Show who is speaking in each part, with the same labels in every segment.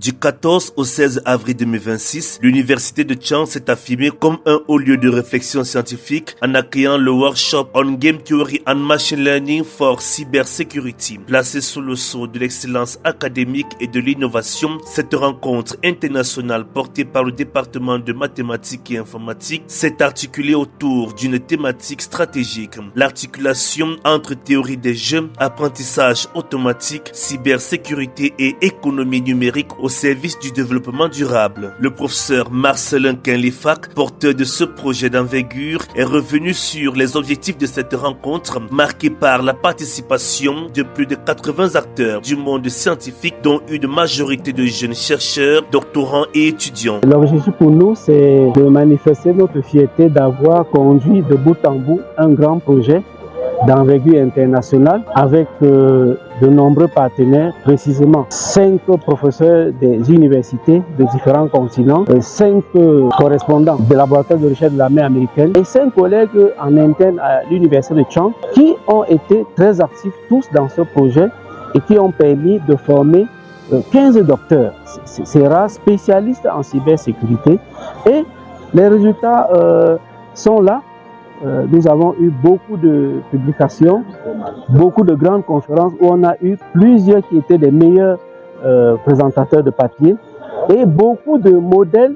Speaker 1: Du 14 au 16 avril 2026, l'Université de Chang s'est affirmée comme un haut lieu de réflexion scientifique en accueillant le workshop On Game Theory and Machine Learning for Cybersecurity. Placée sous le sceau de l'excellence académique et de l'innovation, cette rencontre internationale portée par le département de mathématiques et informatique s'est articulée autour d'une thématique stratégique, l'articulation entre théorie des jeux, apprentissage automatique, cybersécurité et économie numérique au service du développement durable. Le professeur Marcelin Quinlifac, porteur de ce projet d'envergure, est revenu sur les objectifs de cette rencontre marquée par la participation de plus de 80 acteurs du monde scientifique, dont une majorité de jeunes chercheurs, doctorants et étudiants.
Speaker 2: L'objectif pour nous, c'est de manifester notre fierté d'avoir conduit de bout en bout un grand projet d'envergure internationale avec de nombreux partenaires, précisément 5 professeurs des universités de différents continents, 5 correspondants des laboratoires de recherche de l'armée américaine et 5 collègues en interne à l'université de Chang qui ont été très actifs tous dans ce projet et qui ont permis de former 15 docteurs, c'est rare, spécialistes en cybersécurité, et les résultats sont là. Nous avons eu beaucoup de publications, beaucoup de grandes conférences où on a eu plusieurs qui étaient des meilleurs présentateurs de papier et beaucoup de modèles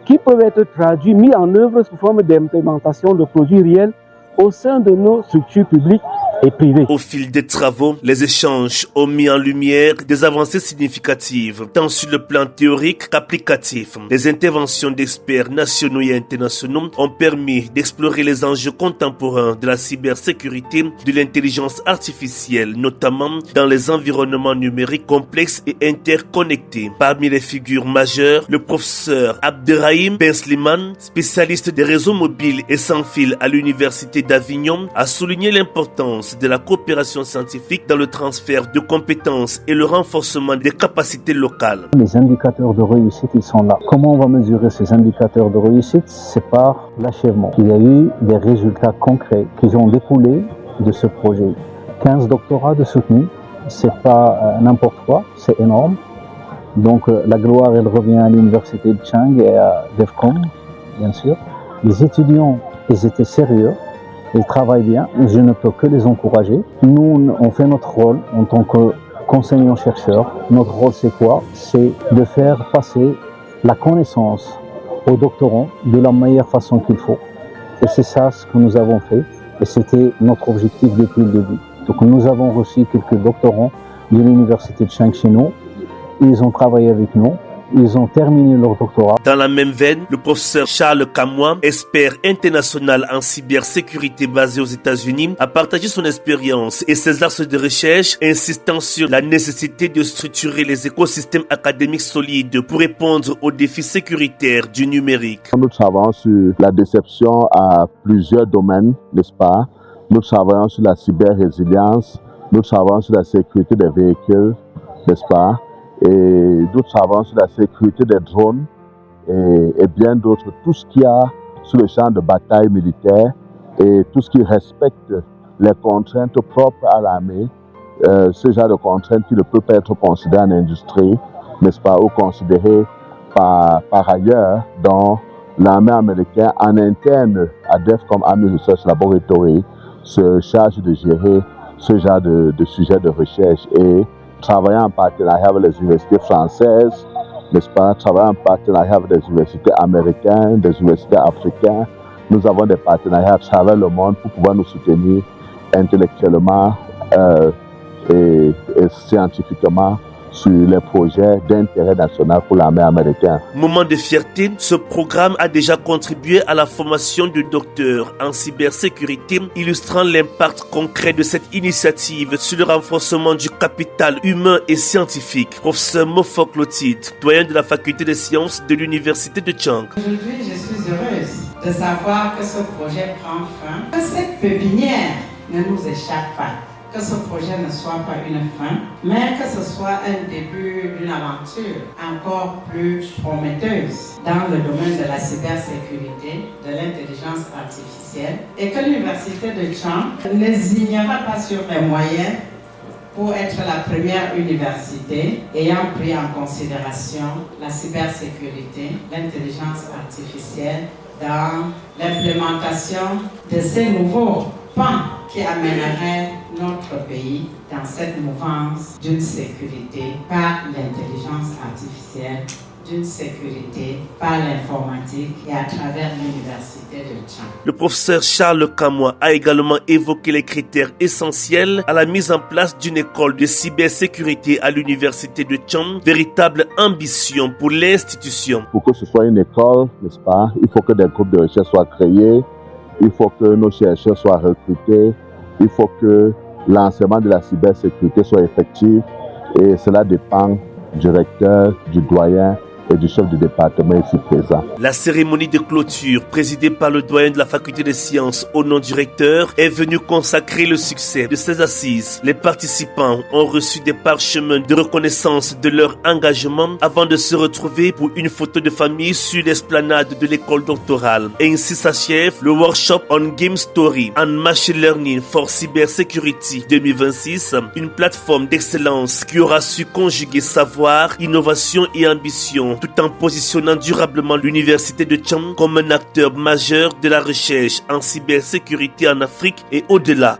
Speaker 2: qui peuvent être traduits, mis en œuvre sous forme d'implémentation de produits réels au sein de nos structures publiques et privées.
Speaker 1: Au fil des travaux, les échanges ont mis en lumière des avancées significatives, tant sur le plan théorique qu'applicatif. Les interventions d'experts nationaux et internationaux ont permis d'explorer les enjeux contemporains de la cybersécurité, de l'intelligence artificielle, notamment dans les environnements numériques complexes et interconnectés. Parmi les figures majeures, le professeur Abderrahim Ben Slimane, spécialiste des réseaux mobiles et sans fil à l'université d'Avignon, a souligné l'importance de la coopération scientifique dans le transfert de compétences et le renforcement des capacités locales.
Speaker 3: Les indicateurs de réussite, ils sont là. Comment on va mesurer ces indicateurs de réussite? C'est par l'achèvement. Il y a eu des résultats concrets qui ont découlé de ce projet. 15 doctorats de soutenus, c'est pas n'importe quoi, c'est énorme. Donc la gloire, elle revient à l'université de Chang et à DEFCON, bien sûr. Les étudiants, ils étaient sérieux. Ils travaillent bien, je ne peux que les encourager. Nous, on fait notre rôle en tant qu'enseignants-chercheurs. Notre rôle, c'est quoi? C'est de faire passer la connaissance aux doctorants de la meilleure façon qu'il faut. Et c'est ça ce que nous avons fait. Et c'était notre objectif depuis le début. Donc nous avons reçu quelques doctorants de l'université de Chang chez nous. Ils ont travaillé avec nous. Ils ont terminé leur doctorat.
Speaker 1: Dans la même veine, le professeur Charles Kamois, expert international en cybersécurité basé aux États-Unis, a partagé son expérience et ses axes de recherche, insistant sur la nécessité de structurer les écosystèmes académiques solides pour répondre aux défis sécuritaires du numérique.
Speaker 4: Nous travaillons sur la déception à plusieurs domaines, n'est-ce pas? Nous travaillons sur la cyber-résilience, nous travaillons sur la sécurité des véhicules, n'est-ce pas? Et nous travaillons sur la sécurité des drones et bien d'autres, tout ce qu'il y a sur le champ de bataille militaire et tout ce qui respecte les contraintes propres à l'armée, ce genre de contraintes qui ne peut pas être considéré en industrie, n'est-ce pas, ou considéré par ailleurs dans l'armée américaine en interne à DEFCON Army Research Laboratory se charge de gérer ce genre de sujet de recherche et travailler en partenariat avec les universités françaises, n'est-ce pas, travailler en partenariat avec des universités américaines, des universités africaines. Nous avons des partenariats à travers le monde pour pouvoir nous soutenir intellectuellement et scientifiquement sur les projets d'intérêt national pour l'armée américaine.
Speaker 1: Moment de fierté, ce programme a déjà contribué à la formation de docteurs en cybersécurité, illustrant l'impact concret de cette initiative sur le renforcement du capital humain et scientifique. Professeur Mofok Lotid, doyen de la faculté des sciences de l'université de Chang.
Speaker 5: Aujourd'hui, je suis heureuse de savoir que ce projet prend fin, que cette pépinière ne nous échappe pas. Que ce projet ne soit pas une fin, mais que ce soit un début d'une aventure encore plus prometteuse dans le domaine de la cybersécurité, de l'intelligence artificielle, et que l'université de Chang ne lésiniera pas sur les moyens pour être la première université ayant pris en considération la cybersécurité, l'intelligence artificielle dans l'implémentation de ces nouveaux pans qui amèneraient notre pays dans cette mouvance d'une sécurité par l'intelligence artificielle, d'une sécurité par l'informatique et à travers l'université de Tchang.
Speaker 1: Le professeur Charles Kamoa a également évoqué les critères essentiels à la mise en place d'une école de cybersécurité à l'université de Tchang, véritable ambition pour l'institution.
Speaker 4: Pour que ce soit une école, n'est-ce pas, il faut que des groupes de recherche soient créés, il faut que nos chercheurs soient recrutés, il faut que l'enseignement de la cybersécurité soit effectif et cela dépend du recteur, du doyen et du chef du département ici présent.
Speaker 1: La cérémonie de clôture, présidée par le doyen de la faculté des sciences au nom du recteur, est venue consacrer le succès de ces assises. Les participants ont reçu des parchemins de reconnaissance de leur engagement avant de se retrouver pour une photo de famille sur l'esplanade de l'école doctorale. Et ainsi s'achève le workshop on Game Story and Machine Learning for Cybersecurity 2026, une plateforme d'excellence qui aura su conjuguer savoir, innovation et ambition, tout en positionnant durablement l'université de Tchang comme un acteur majeur de la recherche en cybersécurité en Afrique et au-delà.